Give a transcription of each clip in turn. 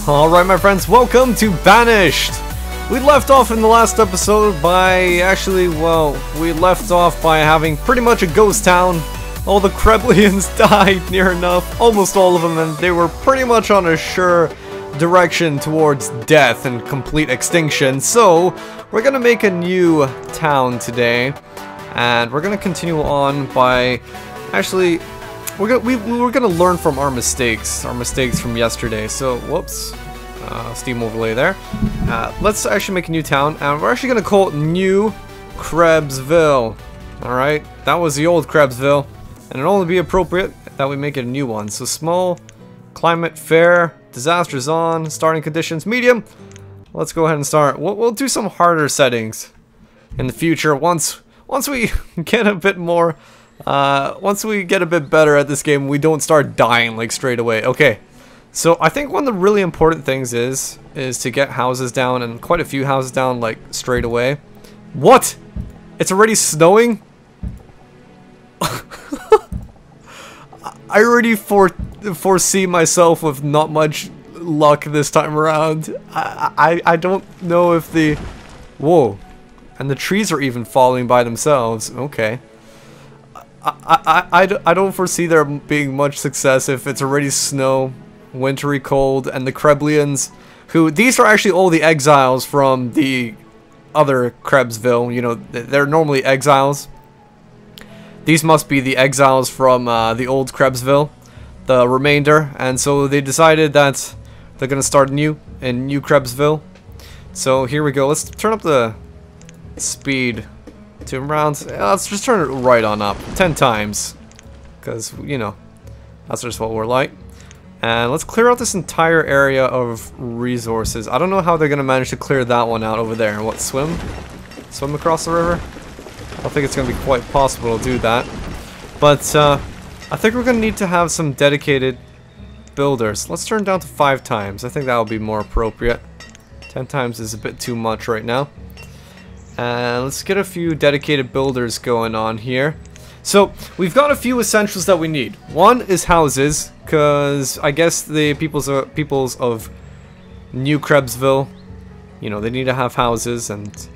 Alright my friends, welcome to Banished! We left off in the last episode by we left off by having pretty much a ghost town. All the Kreblians died near enough, almost all of them, and they were pretty much on a sure direction towards death and complete extinction. So, we're gonna make a new town today, and we're gonna continue on by we're gonna learn from our mistakes from yesterday. So, whoops, Steam overlay there. Let's actually make a new town, and we're actually gonna call it New KrebsVille. All right, that was the old KrebsVille, and it'll only be appropriate that we make it a new one. So, small, climate fair, disasters on, starting conditions medium. Let's go ahead and start. We'll do some harder settings in the future once we get a bit more. Once we get a bit better at this game, we don't start dying like straight away. Okay, so I think one of the really important things is to get houses down, and quite a few houses down like straight away. What? It's already snowing? I already foresee myself with not much luck this time around. I don't know if the... Whoa. And the trees are even falling by themselves. Okay. I don't foresee there being much success if it's already snow, wintry cold, and the Kreblians, who, these are actually all the exiles from the other KrebsVille. You know, they're normally exiles. These must be the exiles from the old KrebsVille, the remainder, and so they decided that they're gonna start new in New KrebsVille. So here we go. Let's turn up the speed to around, let's just turn it right on up 10 times, because you know that's just what we're like. And let's clear out this entire area of resources. I don't know how they're gonna manage to clear that one out over there. What, swim across the river? I don't think it's gonna be quite possible to do that, but I think we're gonna need to have some dedicated builders. Let's turn it down to 5 times. I think that will be more appropriate. 10 times is a bit too much right now. And let's get a few dedicated builders going on here. So, we've got a few essentials that we need. One is houses, because I guess the peoples of New KrebsVille, you know, they need to have houses, and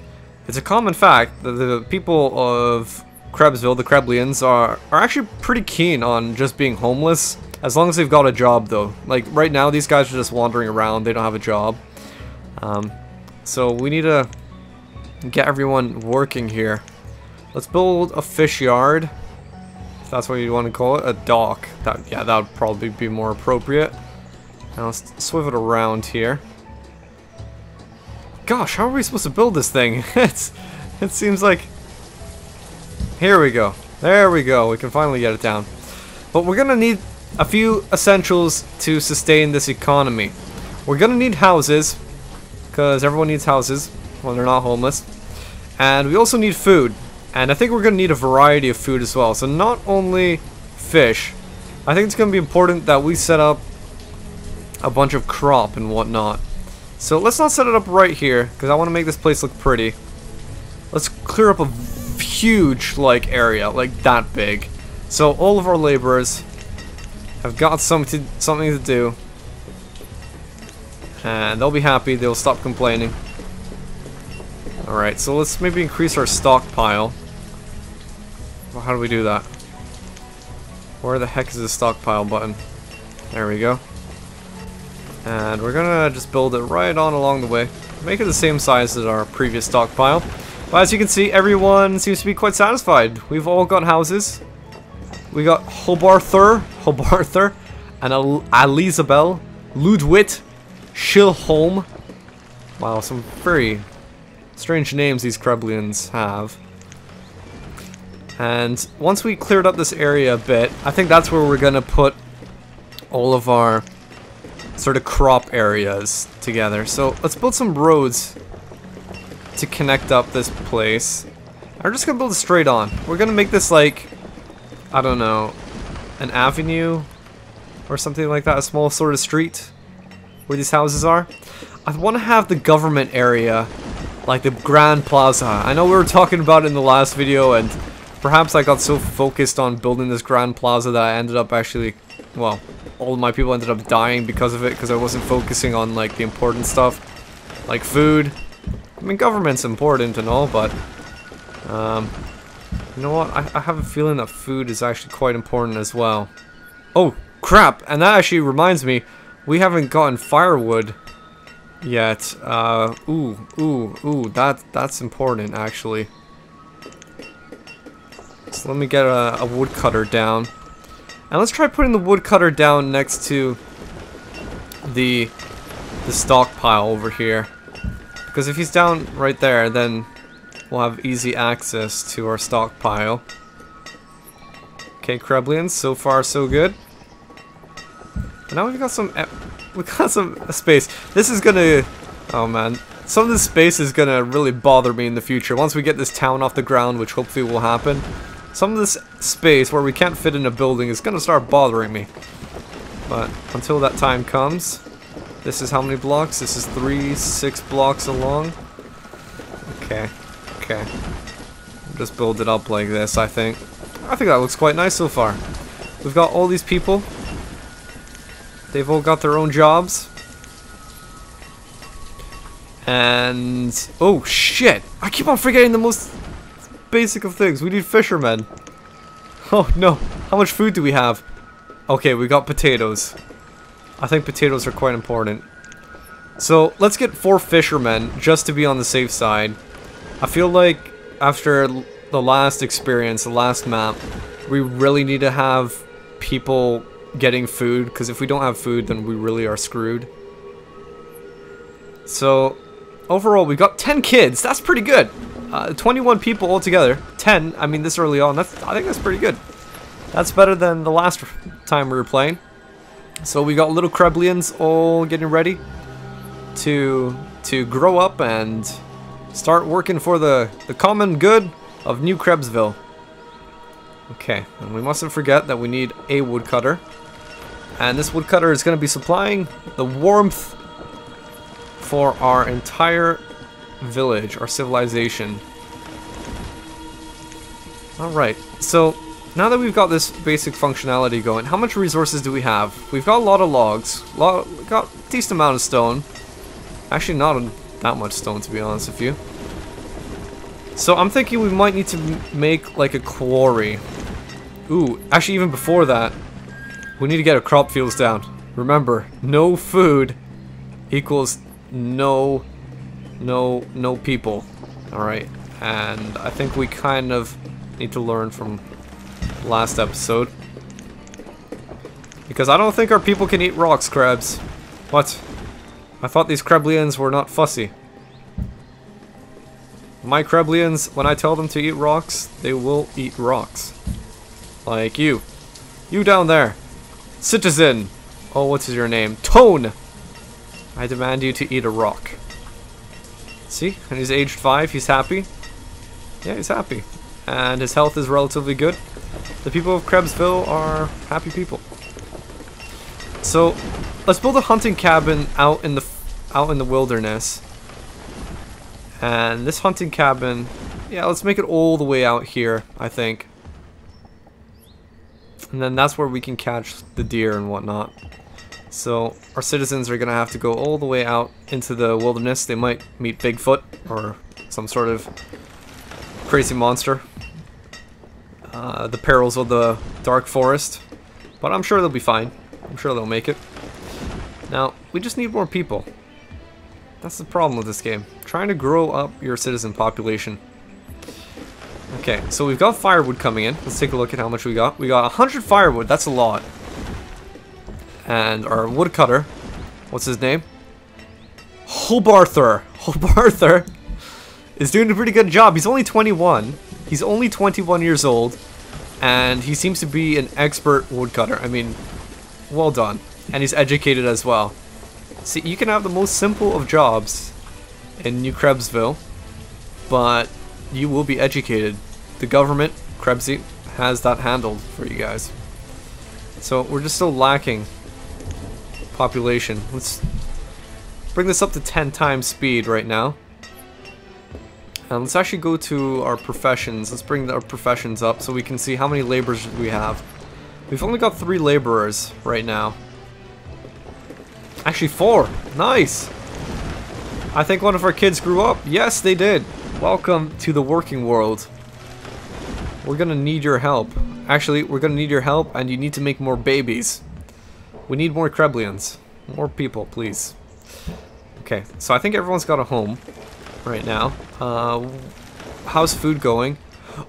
it's a common fact that the people of KrebsVille, the Kreblians, are actually pretty keen on just being homeless, as long as they've got a job, though. Like, right now, these guys are just wandering around, they don't have a job. So, we need to get everyone working here. Let's build a fish yard, if that's what you want to call it. A dock. Yeah, that would probably be more appropriate. Now let's swivel it around here. Gosh, how are we supposed to build this thing? It seems like... Here we go. There we go. We can finally get it down. But we're gonna need a few essentials to sustain this economy. We're gonna need houses, because everyone needs houses when they're not homeless. And we also need food. And I think we're going to need a variety of food as well. So not only fish. I think it's going to be important that we set up a bunch of crop and whatnot. So let's not set it up right here, because I want to make this place look pretty. Let's clear up a huge area, like that big. So all of our laborers have got something to do. And they'll be happy, they'll stop complaining. Alright, so let's maybe increase our stockpile. Well, how do we do that? Where the heck is the stockpile button? There we go. And we're gonna just build it right on along the way. Make it the same size as our previous stockpile. But as you can see, everyone seems to be quite satisfied. We've all got houses. We got Hobarther, and Elizabeth, Ludwig, Schilholm. Wow, some very strange names these Kreblians have. And once we cleared up this area a bit, I think that's where we're gonna put all of our sort of crop areas together. So let's build some roads to connect up this place. I'm just gonna build it straight on. We're gonna make this like, I don't know, an avenue or something like that, a small sort of street where these houses are. I want to have the government area, like the Grand Plaza. I know we were talking about it in the last video, and perhaps I got so focused on building this Grand Plaza that I ended up actually well, all of my people ended up dying because of it, because I wasn't focusing on like the important stuff, like food. I mean, government's important and all, but you know what? I have a feeling that food is actually quite important as well. Oh crap! And that actually reminds me, we haven't gotten firewood yet. That's important actually. So let me get a woodcutter down. And let's try putting the woodcutter down next to the stockpile over here. Because if he's down right there, then we'll have easy access to our stockpile. Okay, Kreblians, so far so good. And now we've got some space. This is gonna, oh man, some of this space is gonna really bother me in the future. Once we get this town off the ground, which hopefully will happen. Some of this space where we can't fit in a building is gonna start bothering me. But until that time comes, this is how many blocks? This is 6 blocks along. Okay, okay. Just build it up like this, I think. I think that looks quite nice so far. We've got all these people. They've all got their own jobs. And oh shit! I keep on forgetting the most basic of things. We need fishermen. Oh no, how much food do we have? Okay, we got potatoes. I think potatoes are quite important. So let's get 4 fishermen just to be on the safe side. I feel like after the last experience, the last map, we really need to have people getting food, because if we don't have food, then we really are screwed. So overall, we got 10 kids. That's pretty good. 21 people altogether. 10, I mean, this early on, I think that's pretty good. That's better than the last time we were playing. So we got little Kreblians all getting ready to grow up and start working for the common good of New KrebsVille. Okay, and we mustn't forget that we need a woodcutter. And this woodcutter is going to be supplying the warmth for our entire village, our civilization. Alright, so now that we've got this basic functionality going, how much resources do we have? We've got a lot of logs, we got a decent amount of stone. Actually not that much stone, to be honest with you. So I'm thinking we might need to make like a quarry. Ooh, actually even before that, we need to get our crop fields down. Remember, no food equals no people. Alright, and I think we kind of need to learn from last episode. Because I don't think our people can eat rocks, Krebs. What? I thought these Kreblians were not fussy. My Kreblians, when I tell them to eat rocks, they will eat rocks. Like you. You down there. Citizen. Oh, what's your name? Tone! I demand you to eat a rock. See? And he's aged 5, he's happy. Yeah, he's happy. And his health is relatively good. The people of KrebsVille are happy people. So, let's build a hunting cabin out in the wilderness. And this hunting cabin, yeah, let's make it all the way out here, I think. And then that's where we can catch the deer and whatnot. So our citizens are gonna have to go all the way out into the wilderness. They might meet Bigfoot or some sort of crazy monster. The perils of the dark forest. But I'm sure they'll be fine. I'm sure they'll make it. Now, we just need more people. That's the problem with this game. Trying to grow up your citizen population. Okay, so we've got firewood coming in. Let's take a look at how much we got. We got 100 firewood. That's a lot. And our woodcutter, what's his name? Hobarther. Hobarther is doing a pretty good job. He's only 21. He's only 21 years old. And he seems to be an expert woodcutter. I mean, well done. And he's educated as well. See, you can have the most simple of jobs in New KrebsVille, but you will be educated. The government, Krebsy, has that handled for you guys. So we're just still lacking population. Let's bring this up to 10 times speed right now. And let's actually go to our professions. Let's bring our professions up so we can see how many laborers we have. We've only got 3 laborers right now. Actually 4. Nice. I think one of our kids grew up. Yes, they did. Welcome to the working world. We're gonna need your help. Actually, we're gonna need your help, and you need to make more babies. We need more Kreblians. More people, please. Okay, so I think everyone's got a home right now. How's food going?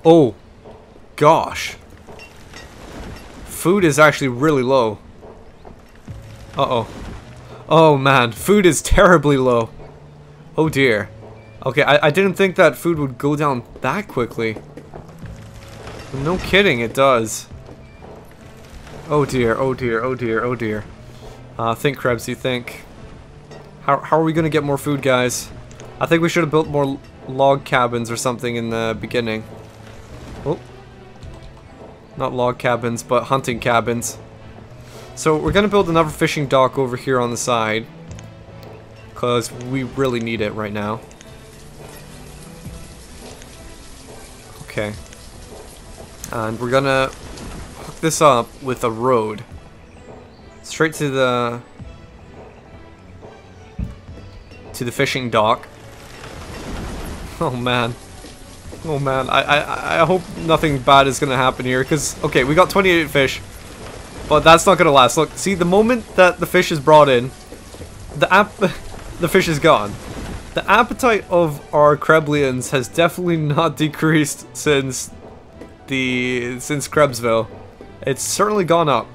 Oh, gosh. Food is actually really low. Uh-oh. Oh, man. Food is terribly low. Oh, dear. Okay, I didn't think that food would go down that quickly. No kidding, it does. Oh, dear. Oh, dear. Oh, dear. Oh, dear. Think, Krebs, you think. How are we gonna get more food, guys? I think we should have built more log cabins or something in the beginning. Oh. Not log cabins, but hunting cabins. So we're gonna build another fishing dock over here on the side, because we really need it right now. Okay. And we're gonna hook this up with a road. Straight to the fishing dock. Oh man. Oh man, I hope nothing bad is gonna happen here, because, okay, we got 28 fish, but that's not gonna last. Look, see, the moment that the fish is brought in, the fish is gone. The appetite of our Kreblians has definitely not decreased since KrebsVille. It's certainly gone up.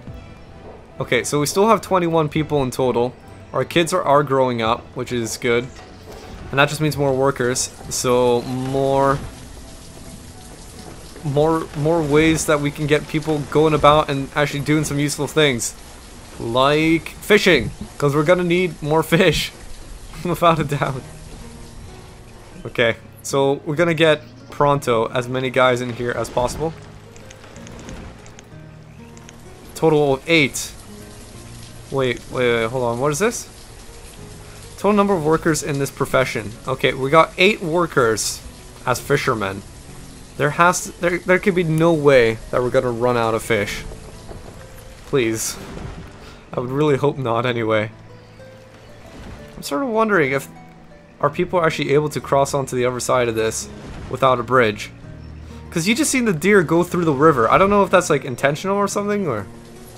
Okay, so we still have 21 people in total. Our kids are growing up, which is good. And that just means more workers. So more ways that we can get people going about and actually doing some useful things. Like fishing, because we're gonna need more fish. Without a doubt. Okay, so we're gonna get pronto as many guys in here as possible. Total of 8. Wait, hold on, what is this? Total number of workers in this profession. Okay, we got 8 workers as fishermen. There could be no way that we're gonna run out of fish. Please. I would really hope not anyway. I'm sort of wondering if are people actually able to cross onto the other side of this without a bridge. Because you just seen the deer go through the river. I don't know if that's like intentional or something, or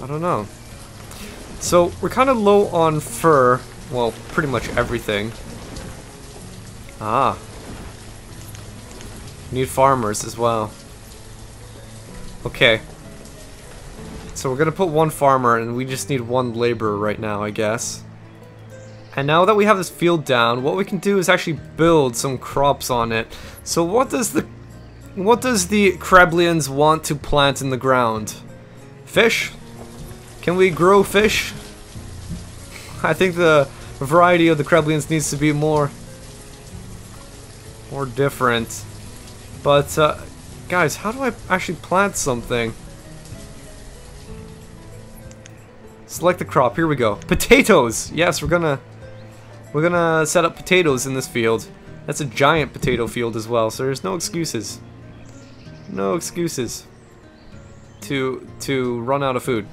I don't know. So we're kind of low on fur. Well, pretty much everything. Ah. Need farmers as well. Okay. So we're gonna put 1 farmer, and we just need 1 laborer right now, I guess. And now that we have this field down, what we can do is actually build some crops on it. So what does the Kreblians want to plant in the ground? Fish? Can we grow fish? I think the variety of the Kreblians needs to be more different. But guys, how do I actually plant something? Select the crop. Here we go. Potatoes. Yes, we're gonna set up potatoes in this field. That's a giant potato field as well, so there's no excuses. No excuses to run out of food.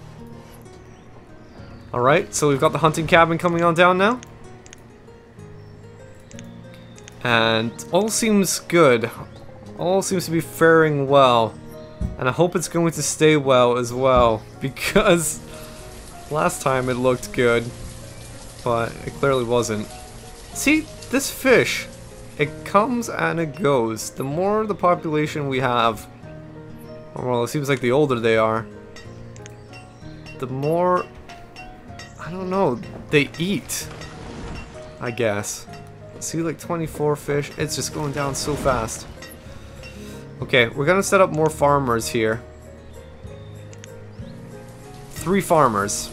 Alright, so we've got the hunting cabin coming on down now. And all seems good. All seems to be faring well. And I hope it's going to stay well as well, because last time it looked good, but it clearly wasn't. See, this fish, it comes and it goes. The more the population we have, well, it seems like the older they are, the more, I don't know, they eat, I guess. See, like 24 fish, it's just going down so fast. Okay, we're gonna set up more farmers here. 3 farmers.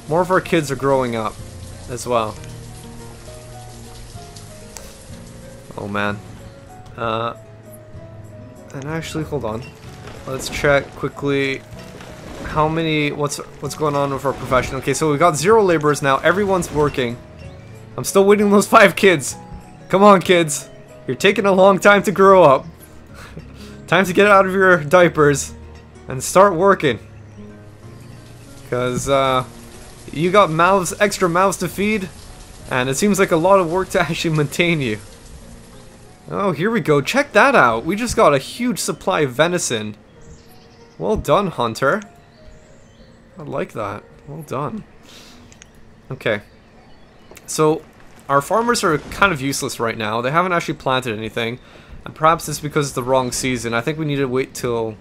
More of our kids are growing up as well. Oh man. And actually, hold on. Let's check quickly how many, what's going on with our profession. Okay, so we got 0 laborers now. Everyone's working. I'm still waiting on those 5 kids. Come on, kids. You're taking a long time to grow up. Time to get out of your diapers and start working. Because you got mouths, extra mouths to feed, and it seems like a lot of work to actually maintain you. Oh, here we go. Check that out. We just got a huge supply of venison. Well done, Hunter. I like that. Well done. Okay. So, our farmers are kind of useless right now. They haven't actually planted anything. And perhaps it's because it's the wrong season. I think we need to wait till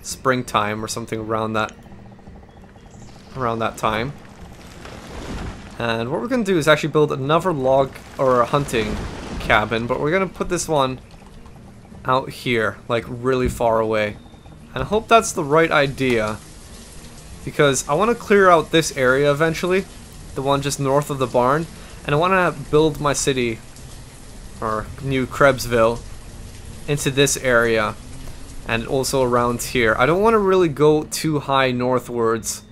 springtime or something around that time. And what we're going to do is actually build another log or a hunting cabin, but we're going to put this one out here, like really far away. And I hope that's the right idea, because I want to clear out this area eventually, the one just north of the barn, and I want to build my city, or new KrebsVille, into this area, and also around here. I don't want to really go too high northwards,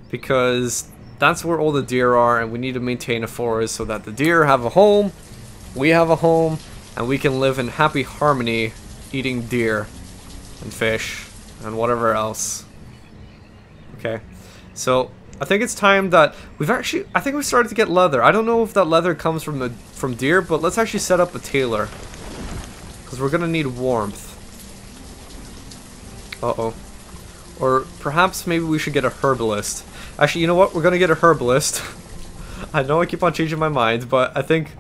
because that's where all the deer are, and we need to maintain a forest so that the deer have a home, we have a home, and we can live in happy harmony eating deer and fish and whatever else. Okay, so I think it's time that I think we've started to get leather. I don't know if that leather comes from deer, but let's actually set up a tailor, because we're gonna need warmth. Uh-oh. Or perhaps maybe we should get a herbalist. Actually, you know what? We're gonna get a herbalist. I know I keep on changing my mind, but I think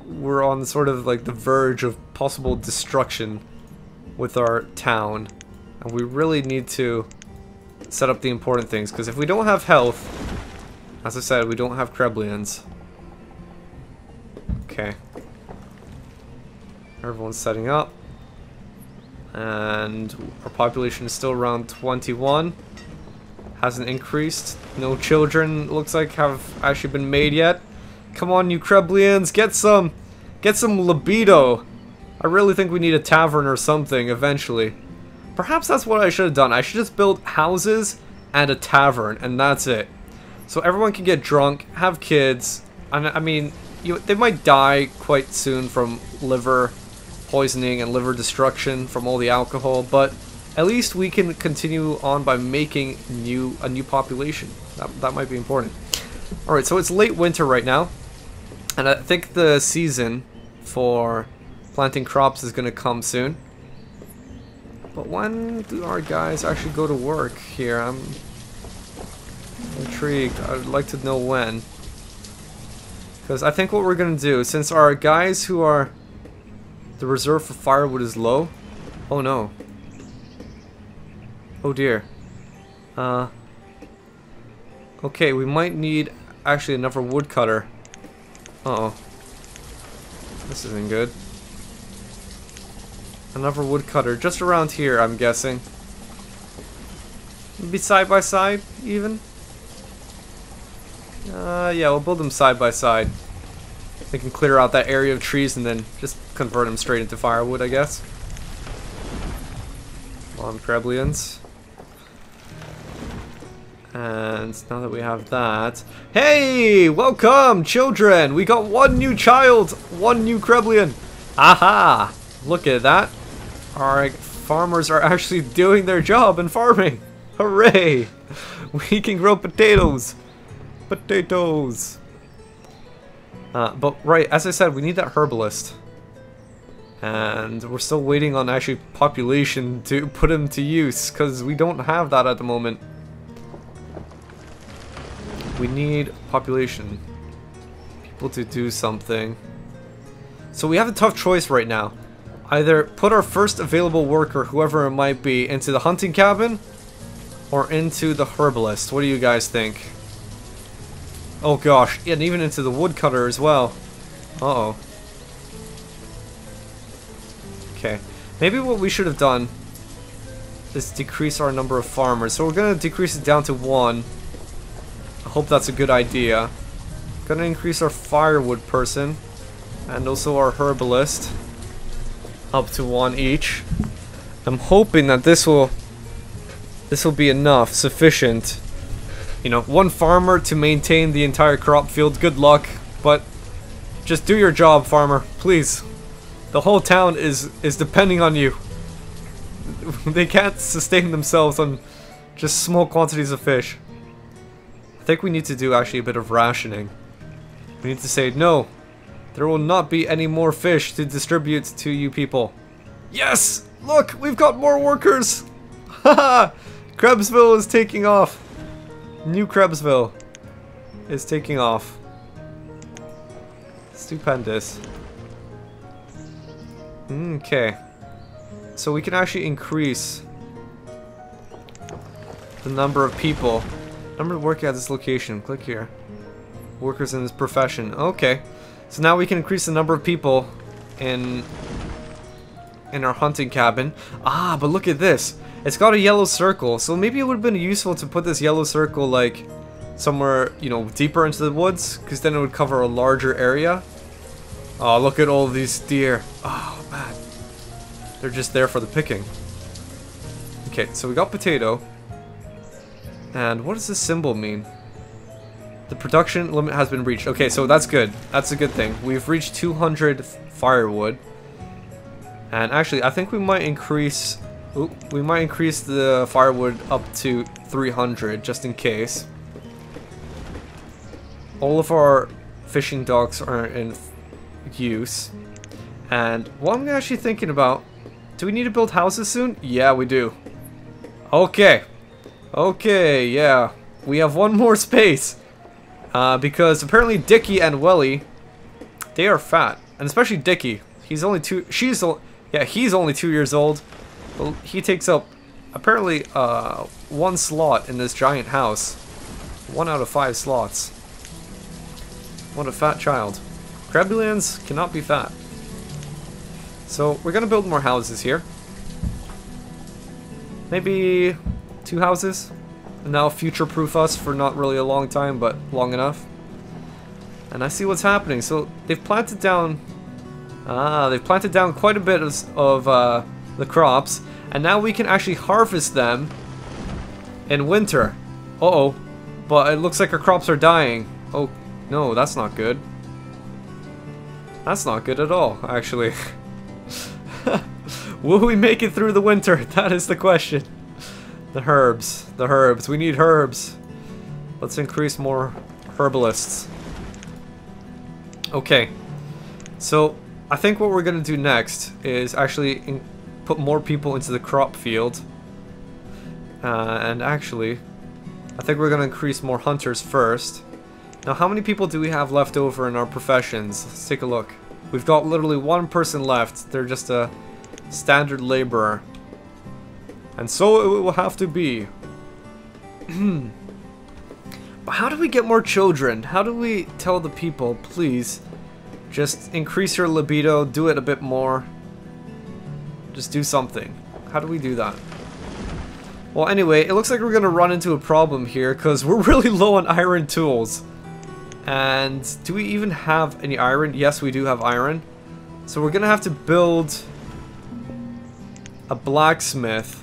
we're on sort of like the verge of possible destruction with our town, and we really need to set up the important things, because if we don't have health, as I said, we don't have Kreblians. Okay. Everyone's setting up, and our population is still around 21. Hasn't increased. No children, looks like, have actually been made yet. Come on, you Kreblians, get some libido. I really think we need a tavern or something eventually. Perhaps that's what I should have done. I should just build houses and a tavern, and that's it. So everyone can get drunk, have kids. I mean, they might die quite soon from liver poisoning and liver destruction from all the alcohol, but at least we can continue on by making a new population. That might be important. Alright, so it's late winter right now, and I think the season for planting crops is going to come soon. But when do our guys actually go to work here? I'm intrigued. I'd like to know when. Because I think what we're going to do, since our guys who are the reserve for firewood is low. Oh no. Oh dear. Okay, we might need actually another woodcutter. Uh-oh. This isn't good. Another woodcutter just around here, I'm guessing. Maybe side by side, even? Yeah, we'll build them side by side. They can clear out that area of trees and then just convert them straight into firewood, I guess. Come on, Kreblians. And now that we have that... Hey! Welcome, children! We got one new child! One new Kreblian! Aha! Look at that. Our farmers are actually doing their job in farming! Hooray! We can grow potatoes! Potatoes! But right, as I said, we need that herbalist. And we're still waiting on actually population to put him to use, because we don't have that at the moment. We need population. People to do something. So we have a tough choice right now. Either put our first available worker, whoever it might be, into the hunting cabin, or into the herbalist. What do you guys think? Oh gosh, and even into the woodcutter as well. Uh-oh. Okay. Maybe what we should have done is decrease our number of farmers. So we're going to decrease it down to 1. I hope that's a good idea. Gonna increase our firewood person and also our herbalist up to 1 each. I'm hoping that this will be enough, sufficient. You know, 1 farmer to maintain the entire crop field. Good luck, but just do your job, farmer, please. The whole town is depending on you. They can't sustain themselves on just small quantities of fish. think we need to do actually a bit of rationing. We need to say, no, there will not be any more fish to distribute to you people. Yes! Look, we've got more workers! Haha! KrebsVille is taking off. New KrebsVille is taking off. Stupendous. Okay. So we can actually increase the number of people. Number working at this location. Click here. Workers in this profession. Okay. So now we can increase the number of people in our hunting cabin. Ah, but look at this. It's got a yellow circle. So maybe it would have been useful to put this yellow circle like somewhere, you know, deeper into the woods, because then it would cover a larger area. Oh, look at all of these deer. Oh, man. They're just there for the picking. Okay, so we got potato. And what does this symbol mean? The production limit has been reached. Okay, so that's good. That's a good thing. We've reached 200 firewood. And actually, I think we might increase... Ooh, we might increase the firewood up to 300, just in case. All of our fishing docks are in use. And what I'm actually thinking about... Do we need to build houses soon? Yeah, we do. Okay. Okay, yeah. We have one more space. Because apparently Dickie and Welly, they are fat. And especially Dickie. He's only he's only 2 years old. But he takes up apparently one slot in this giant house. 1 out of 5 slots. What a fat child. Kreblians cannot be fat. So we're gonna build more houses here. Maybe 2 houses. And now future-proof us for not really a long time, but long enough. And I see what's happening. So they've planted down... they've planted down quite a bit of the crops. And now we can actually harvest them in winter. Uh-oh. But it looks like our crops are dying. Oh, no, that's not good. That's not good at all, actually. Will we make it through the winter? That is the question. The herbs. The herbs. We need herbs. Let's increase more herbalists. Okay. So, I think what we're going to do next is actually put more people into the crop field. And actually, I think we're going to increase more hunters first. Now, how many people do we have left over in our professions? Let's take a look. We've got literally 1 person left. They're just a standard laborer. And so it will have to be. But how do we get more children? How do we tell the people, please, just increase your libido, do it a bit more. Just do something. How do we do that? Well, anyway, it looks like we're going to run into a problem here because we're really low on iron tools. And do we even have any iron? Yes, we do have iron. So we're going to have to build a blacksmith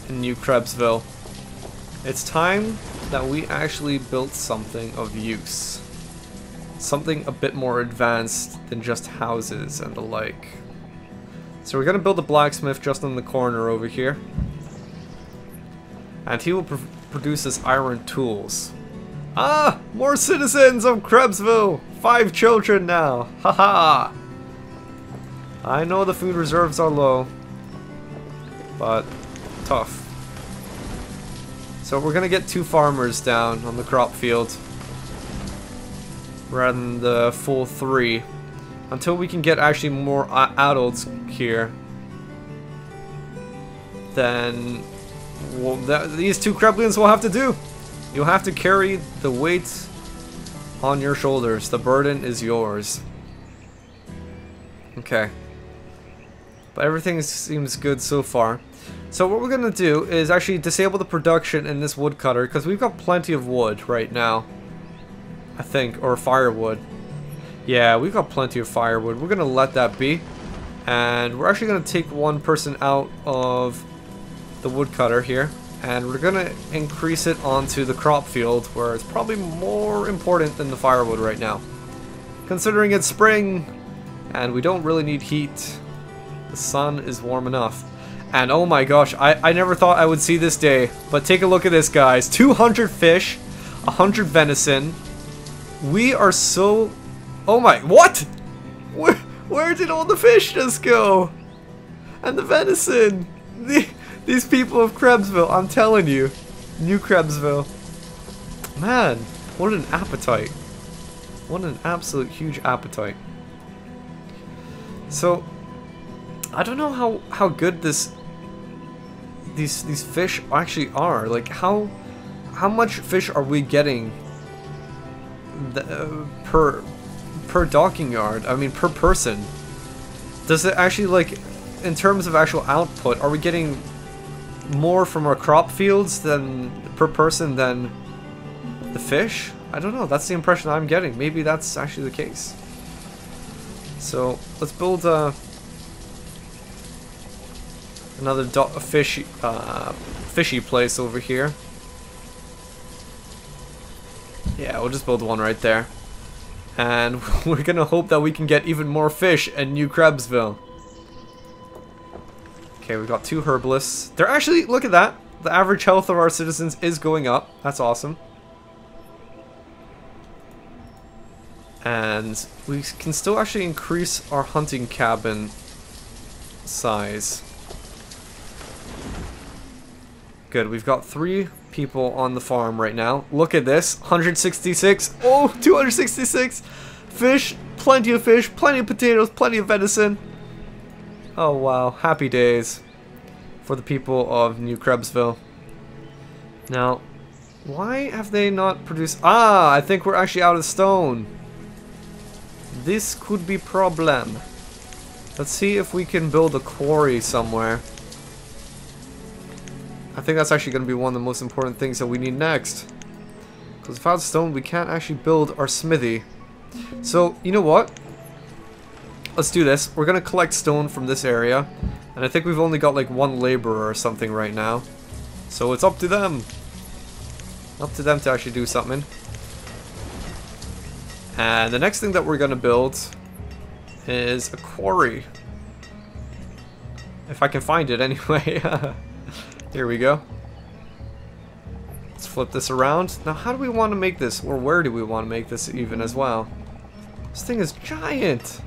in New KrebsVille. It's time that we actually built something of use. Something a bit more advanced than just houses and the like. So we're going to build a blacksmith just in the corner over here. And he will produce us iron tools. Ah! More citizens of KrebsVille! 5 children now! Haha! I know the food reserves are low. But tough. So we're gonna get 2 farmers down on the crop field rather than the full 3 until we can get actually more adults here. Then these 2 Kreblians will have to do. You'll have to carry the weight on your shoulders. The burden is yours. Okay. But everything seems good so far. So what we're going to do is actually disable the production in this woodcutter because we've got plenty of wood right now. I think. Or firewood. Yeah, we've got plenty of firewood. We're going to let that be. And we're actually going to take 1 person out of the woodcutter here. And we're going to increase it onto the crop field where it's probably more important than the firewood right now. Considering it's spring and we don't really need heat. The sun is warm enough. And oh my gosh, I never thought I would see this day. But take a look at this, guys. 200 fish, 100 venison. We are so... Oh my... What? Where did all the fish just go? And the venison. These people of KrebsVille, I'm telling you. New KrebsVille. Man, what an appetite. What an absolute huge appetite. So, I don't know how good these fish actually are. Like, how much fish are we getting per docking yard? I mean, per person. Does it actually, like, in terms of actual output, are we getting more from our crop fields than per person than the fish? I don't know. That's the impression I'm getting. Maybe that's actually the case. So let's build another fishy place over here. Yeah, we'll just build one right there. And we're gonna hope that we can get even more fish in New KrebsVille. Okay, we've got 2 herbalists. They're actually, look at that. The average health of our citizens is going up. That's awesome. And we can still actually increase our hunting cabin size. Good, we've got 3 people on the farm right now. Look at this, 166. Oh, 266 fish, plenty of potatoes, plenty of venison. Oh wow, happy days for the people of New KrebsVille. Now, why have they not produced... Ah, I think we're actually out of stone. This could be problem. Let's see if we can build a quarry somewhere. I think that's actually going to be one of the most important things that we need next. Because without stone, we can't actually build our smithy. So, you know what? Let's do this. We're going to collect stone from this area. And I think we've only got like 1 laborer or something right now. So it's up to them. Up to them to actually do something. And the next thing that we're going to build is a quarry. If I can find it anyway. Here we go. Let's flip this around. Now how do we want to make this? Or where do we want to make this even as well? This thing is giant.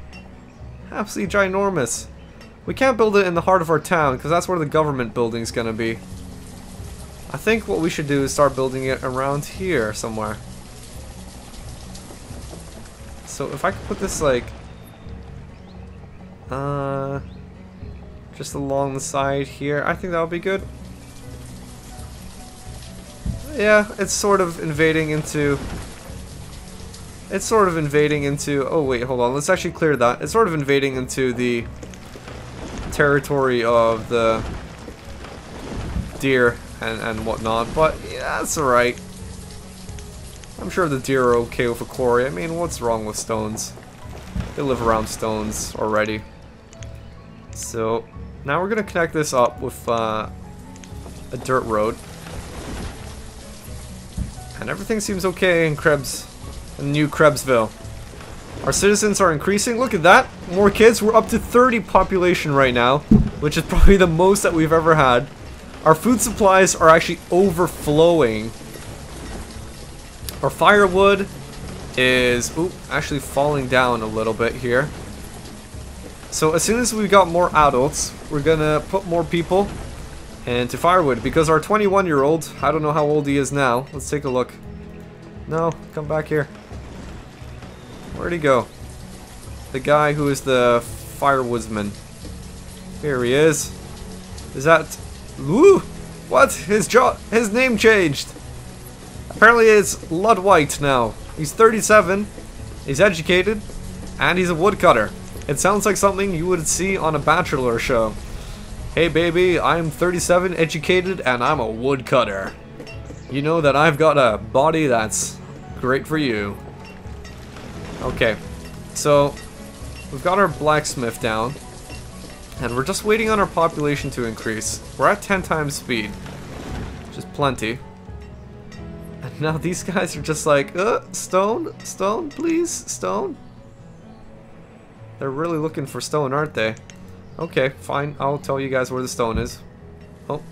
Absolutely ginormous. We can't build it in the heart of our town because that's where the government building's going to be. I think what we should do is start building it around here somewhere. So if I could put this like just along the side here, I think that would be good. Yeah, it's sort of invading into... Oh wait, hold on. Let's actually clear that. It's sort of invading into the territory of the deer and whatnot. But yeah, that's alright. I'm sure the deer are okay with a quarry. I mean, what's wrong with stones? They live around stones already. So, now we're going to connect this up with a dirt road. And everything seems okay in New KrebsVille. Our citizens are increasing. Look at that. More kids. We're up to 30 population right now, which is probably the most that we've ever had. Our food supplies are actually overflowing. Our firewood is actually falling down a little bit here. So as soon as we got more adults, we're gonna put more people into firewood because our 21-year-old, I don't know how old he is now. Let's take a look. No, come back here. Where'd he go? The guy who is the firewoodsman. Here he is. Is that... Woo! What? His name changed. Apparently it's Ludwite now. He's 37, he's educated, and he's a woodcutter. It sounds like something you would see on a Bachelor show. Hey baby, I'm 37, educated, and I'm a woodcutter. You know that I've got a body that's great for you. Okay, so we've got our blacksmith down, and we're just waiting on our population to increase. We're at 10 times speed, which is plenty. And now these guys are just like, stone, please, stone. They're really looking for stone, aren't they? Okay, fine. I'll tell you guys where the stone is. Oh.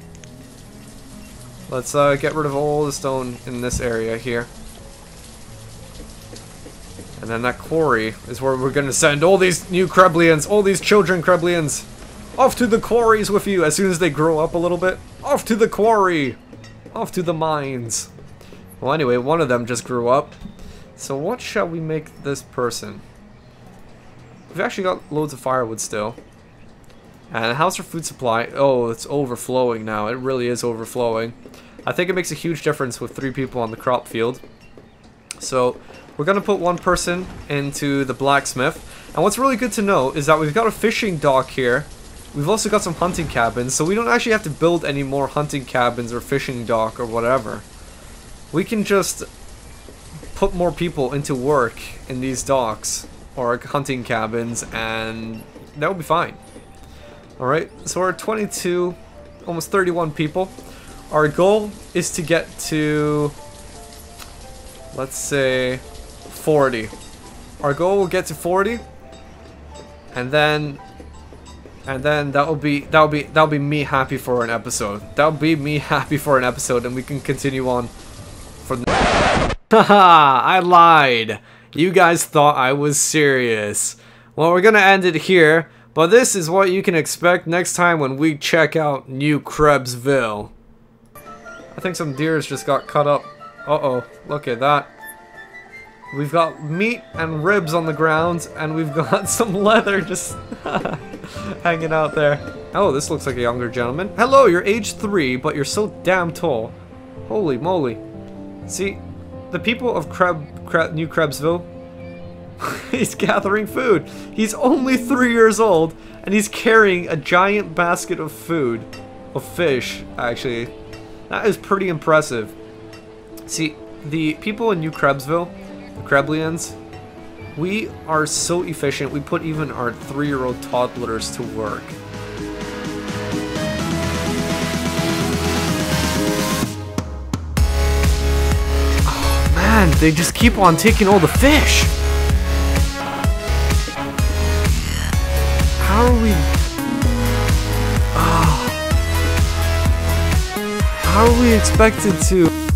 Let's get rid of all the stone in this area here. And then that quarry is where we're gonna send all these new Kreblians, all these children Kreblians. Off to the quarries with you as soon as they grow up a little bit. Off to the quarry! Off to the mines. Well, anyway, one of them just grew up. So what shall we make this person? We've actually got loads of firewood still. And how's our food supply? Oh, it's overflowing now. It really is overflowing. I think it makes a huge difference with 3 people on the crop field. So we're going to put 1 person into the blacksmith. And what's really good to know is that we've got a fishing dock here. We've also got some hunting cabins, so we don't actually have to build any more hunting cabins or fishing dock or whatever. We can just put more people into work in these docks or hunting cabins, and that will be fine. Alright, so we're at 22, almost 31 people. Our goal is to get to, let's say, 40. Our goal will get to 40, and then that'll be me happy for an episode. That'll be me happy for an episode, and we can continue on from there. Haha, I lied. You guys thought I was serious. Well, we're gonna end it here, but this is what you can expect next time when we check out New KrebsVille. I think some deers just got cut up. Uh-oh, look at that. We've got meat and ribs on the ground, and we've got some leather just hanging out there. Oh, this looks like a younger gentleman. Hello, you're age 3, but you're so damn tall. Holy moly. See, the people of New KrebsVille, he's gathering food. He's only 3 years old, and he's carrying a giant basket of food. Of fish, actually. That is pretty impressive. See, the people in New KrebsVille, the Kreblians, we are so efficient, we put even our 3-year-old toddlers to work. Oh man, they just keep on taking all the fish! How are we... Oh. How are we expected to...